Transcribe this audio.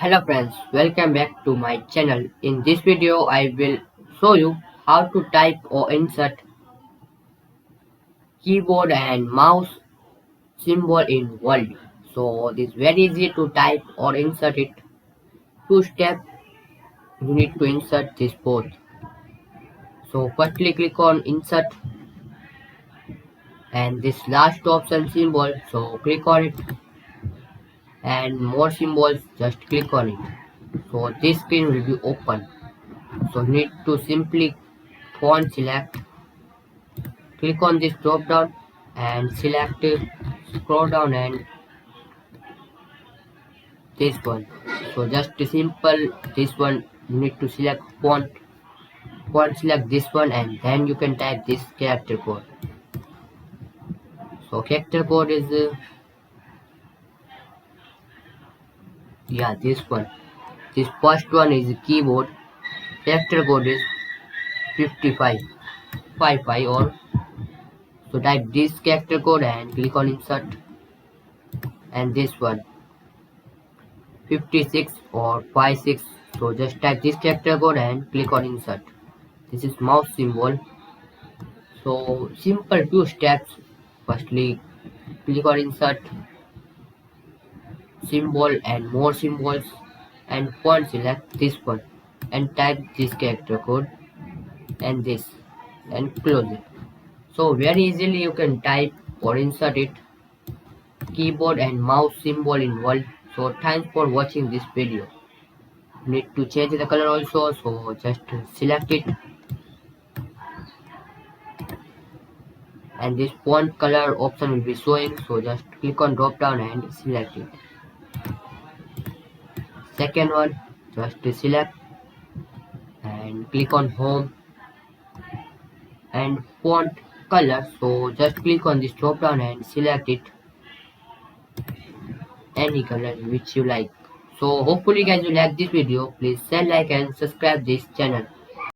Hello friends, welcome back to my channel. In this video I will show you how to type or insert keyboard and mouse symbol in Word. So it is very easy to type or insert it. Two steps you need to insert this both. So firstly click on insert and this last option symbol, so click on it and more symbols, just click on it. So this screen will be open. So you need to simply font select. Click on this drop down and select scroll down and this one. So just simple this one you need to select font select this one and then you can type this character code. So character code is yeah this one. This first one is keyboard. Character code is 55 55 or so type this character code and click on insert and this one 56 or 56, so just type this character code and click on insert. This is mouse symbol. So simple two steps. Firstly click on insert symbol and more symbols and font select this one and type this character code and this and close it. So very easily you can type or insert it keyboard and mouse symbol in Word. So thanks for watching this video. Need to change the color also, so just select it and this font color option will be showing, so just click on drop down and select it. Second one, just select and click on home and font color, so just click on this drop down and select it any color which you like. So hopefully guys you like this video. Please share, like and subscribe this channel.